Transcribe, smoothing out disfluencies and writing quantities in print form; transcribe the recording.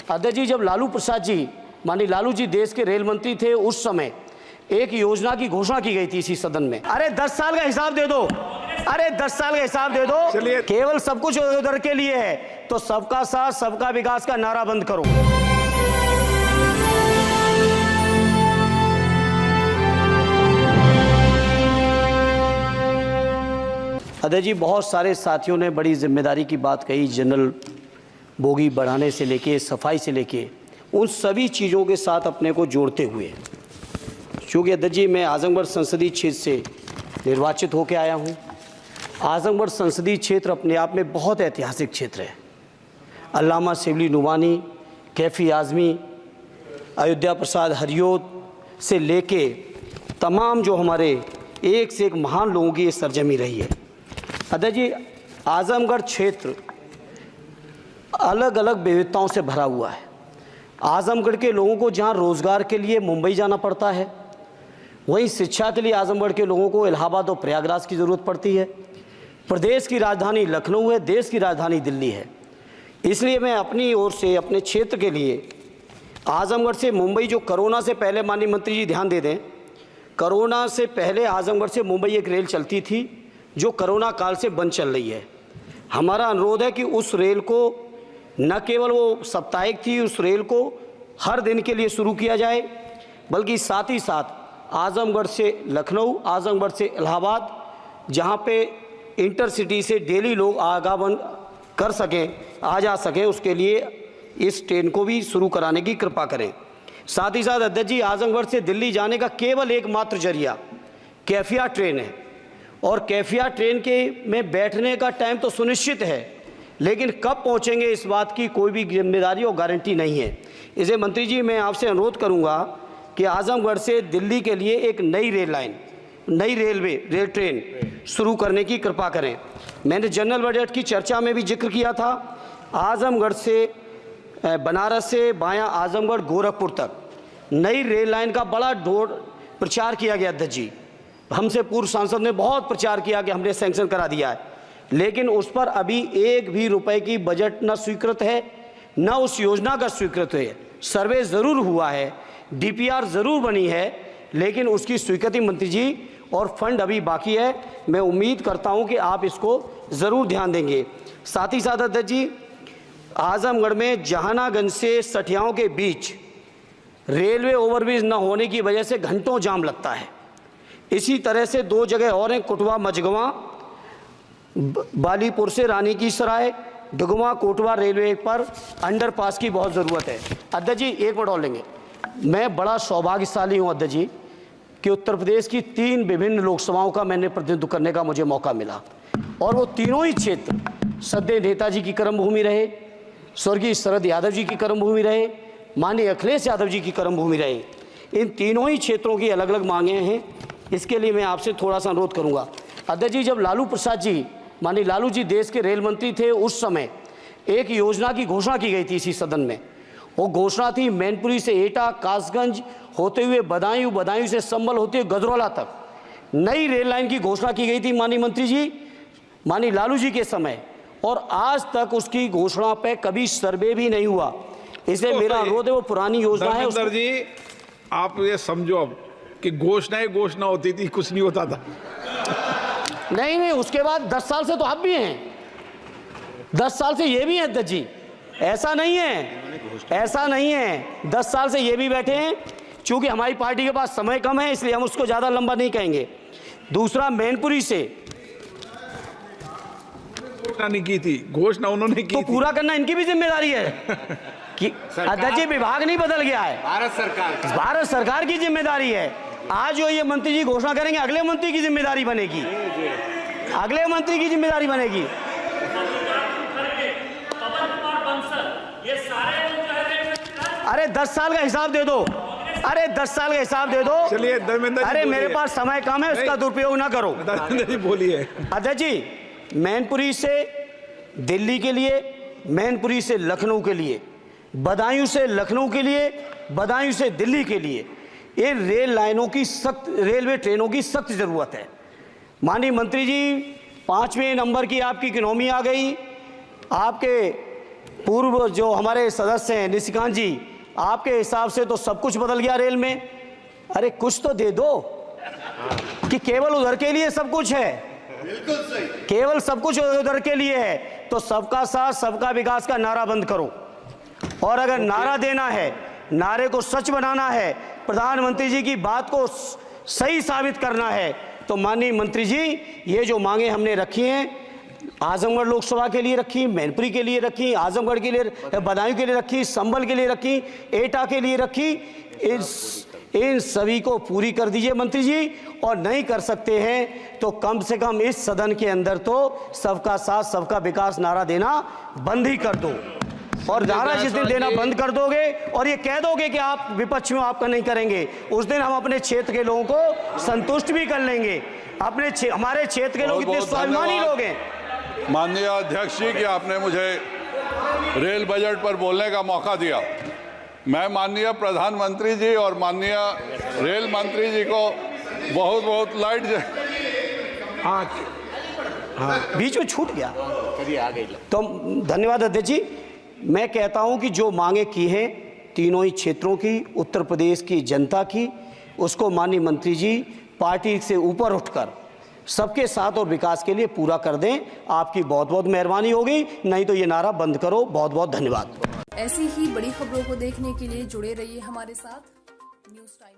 अध्यक्ष जी, जब लालू प्रसाद जी, माननीय लालू जी देश के रेल मंत्री थे, उस समय एक योजना की घोषणा की गई थी इसी सदन में। अरे 10 साल का हिसाब दे दो, अरे 10 साल का हिसाब दे दो। केवल सब कुछ उधर के लिए है तो सबका साथ सबका विकास का नारा बंद करो। अध्यक्ष जी, बहुत सारे साथियों ने बड़ी जिम्मेदारी की बात कही, जनरल बोगी बढ़ाने से लेके सफाई से लेके उन सभी चीज़ों के साथ अपने को जोड़ते हुए, क्योंकि अध्यक्ष जी मैं आजमगढ़ संसदीय क्षेत्र से निर्वाचित होकर आया हूं। आजमगढ़ संसदीय क्षेत्र अपने आप में बहुत ऐतिहासिक क्षेत्र है। अल्लामा शिबली नुमानी, कैफी आज़मी, अयोध्या प्रसाद हरियोत से लेके तमाम जो हमारे एक से एक महान लोगों की ये सरजमी रही है। अध्यक्ष जी, आजमगढ़ क्षेत्र अलग अलग विविधताओं से भरा हुआ है। आजमगढ़ के लोगों को जहां रोज़गार के लिए मुंबई जाना पड़ता है, वहीं शिक्षा के लिए आजमगढ़ के लोगों को इलाहाबाद और प्रयागराज की ज़रूरत पड़ती है। प्रदेश की राजधानी लखनऊ है, देश की राजधानी दिल्ली है। इसलिए मैं अपनी ओर से अपने क्षेत्र के लिए आजमगढ़ से मुंबई, जो कोरोना से पहले, माननीय मंत्री जी ध्यान दे दें, कोरोना से पहले आजमगढ़ से मुंबई एक रेल चलती थी जो कोरोना काल से बंद चल रही है। हमारा अनुरोध है कि उस रेल को न केवल वो साप्ताहिक थी, उस रेल को हर दिन के लिए शुरू किया जाए, बल्कि साथ ही साथ आजमगढ़ से लखनऊ, आजमगढ़ से इलाहाबाद, जहाँ पे इंटरसिटी से डेली लोग आवागमन कर सकें, आ जा सकें, उसके लिए इस ट्रेन को भी शुरू कराने की कृपा करें। साथ ही साथ अध्यक्ष जी, आजमगढ़ से दिल्ली जाने का केवल एकमात्र जरिया कैफिया ट्रेन है, और कैफिया ट्रेन के में बैठने का टाइम तो सुनिश्चित है, लेकिन कब पहुंचेंगे इस बात की कोई भी जिम्मेदारी और गारंटी नहीं है। इसे मंत्री जी मैं आपसे अनुरोध करूंगा कि आजमगढ़ से दिल्ली के लिए एक नई रेल लाइन, नई रेल ट्रेन शुरू करने की कृपा करें। मैंने जनरल बजट की चर्चा में भी जिक्र किया था, आजमगढ़ से बनारस से बायां आजमगढ़ गोरखपुर तक नई रेल लाइन का बड़ा प्रचार किया गया। अध्यक्ष जी, हमसे पूर्व सांसद ने बहुत प्रचार किया कि हमने सैंक्शन करा दिया है, लेकिन उस पर अभी एक भी रुपए की बजट न स्वीकृत है, न उस योजना का स्वीकृत है। सर्वे ज़रूर हुआ है, डीपीआर ज़रूर बनी है, लेकिन उसकी स्वीकृति मंत्री जी और फंड अभी बाकी है। मैं उम्मीद करता हूं कि आप इसको ज़रूर ध्यान देंगे। साथ ही साथ अध्यक्ष जी, आजमगढ़ में जहानागंज से सठियाओं के बीच रेलवे ओवरब्रिज न होने की वजह से घंटों जाम लगता है। इसी तरह से दो जगह और हैं, कुटवा मझगवां, बालीपुर से रानी की सराय, डुगवा कोटवा रेलवे पर अंडरपास की बहुत ज़रूरत है। अध्यक्ष जी, एक मिनट और लेंगे। मैं बड़ा सौभाग्यशाली हूँ अध्यक्ष जी कि उत्तर प्रदेश की 3 विभिन्न लोकसभाओं का मैंने प्रतिनिधित्व करने का मुझे मौका मिला, और वो तीनों ही क्षेत्र सदैव नेताजी की कर्मभूमि रहे, स्वर्गीय शरद यादव जी की कर्मभूमि रहे, माननीय अखिलेश यादव जी की कर्मभूमि रहे। इन तीनों ही क्षेत्रों की अलग अलग मांगें हैं, इसके लिए मैं आपसे थोड़ा सा अनुरोध करूँगा। अध्यक्ष जी, जब लालू प्रसाद जी, माननीय लालू जी देश के रेल मंत्री थे, उस समय एक योजना की घोषणा की गई थी इसी सदन में। वो घोषणा थी मैनपुरी से एटा, कासगंज होते हुए बदायूं, बदायूं से संभल होते हुए गजरौला तक नई रेल लाइन की घोषणा की गई थी माननीय मंत्री जी, माननीय लालू जी के समय, और आज तक उसकी घोषणा पे कभी सर्वे भी नहीं हुआ। इसलिए मेरा अनुरोध है, वो पुरानी योजना है। सर जी, आप ये समझो अब कि घोषणा होती थी, कुछ नहीं होता था। नहीं, उसके बाद 10 साल से तो आप भी हैं, 10 साल से ये भी हैं अध्यक्ष जी, ऐसा नहीं है 10 साल से ये भी बैठे हैं। चूंकि हमारी पार्टी के पास समय कम है, इसलिए हम उसको ज़्यादा लंबा नहीं कहेंगे। दूसरा, मैनपुरी से घोषणा नहीं की थी, घोषणा उन्होंने की तो थी। पूरा करना इनकी भी जिम्मेदारी है कि अध्यक्ष जी, विभाग नहीं बदल गया है, भारत सरकार की जिम्मेदारी है। आज जो ये मंत्री जी घोषणा करेंगे, अगले मंत्री की जिम्मेदारी बनेगी, अगले मंत्री की जिम्मेदारी बनेगी। अरे 10 साल का हिसाब दे दो, अरे 10 साल का हिसाब दे दो। चलिए धर्मेंद्र, अरे मेरे पास समय कम है, उसका दुरुपयोग ना करो। धर्मेंद्र जी बोलिए। अध्यक्ष जी, मैनपुरी से दिल्ली के लिए, मैनपुरी से लखनऊ के लिए, बदायूं से लखनऊ के लिए, बदायूं से दिल्ली के लिए इन रेल लाइनों की सख्त, रेलवे ट्रेनों की सख्त ज़रूरत है। माननीय मंत्री जी, 5वें नंबर की आपकी इकोनॉमी आ गई, आपके पूर्व जो हमारे सदस्य हैं निशिकांत जी, आपके हिसाब से तो सब कुछ बदल गया रेल में। अरे कुछ तो दे दो कि केवल उधर के लिए सब कुछ है। बिल्कुल सही, केवल सब कुछ उधर के लिए है तो सबका साथ सबका विकास का नारा बंद करो। और अगर नारा देना है, नारे को सच बनाना है, प्रधानमंत्री जी की बात को सही साबित करना है, तो माननीय मंत्री जी ये जो मांगे हमने रखी हैं, आजमगढ़ लोकसभा के लिए रखी, मैनपुरी के लिए रखी, आजमगढ़ के लिए, बदायूं के लिए रखी, संभल के लिए रखी, एटा के लिए रखी, इन सभी को पूरी कर दीजिए मंत्री जी। और नहीं कर सकते हैं तो कम से कम इस सदन के अंदर तो सबका साथ सबका विकास नारा देना बंद ही कर दो। और नारा जिस दिन देना बंद कर दोगे और ये कह दोगे कि आप विपक्ष में आपका नहीं करेंगे, उस दिन हम अपने क्षेत्र के लोगों को संतुष्ट भी कर लेंगे। हमारे क्षेत्र के लोग इतने स्वाभिमानी लोग हैं। माननीय अध्यक्ष जी कि आपने मुझे रेल बजट पर बोलने का मौका दिया। मैं माननीय प्रधानमंत्री जी और माननीय रेल मंत्री जी को बहुत बहुत लाइट बीच में छूट गया, आ गई। तो धन्यवाद अध्यक्ष जी। मैं कहता हूं कि जो मांगे की हैं तीनों ही क्षेत्रों की, उत्तर प्रदेश की जनता की, उसको माननीय मंत्री जी पार्टी से ऊपर उठकर सबके साथ और विकास के लिए पूरा कर दें। आपकी बहुत बहुत मेहरबानी होगी, नहीं तो ये नारा बंद करो। बहुत बहुत धन्यवाद। ऐसी ही बड़ी खबरों को देखने के लिए जुड़े रहिए हमारे साथ न्यूज़ टाइम।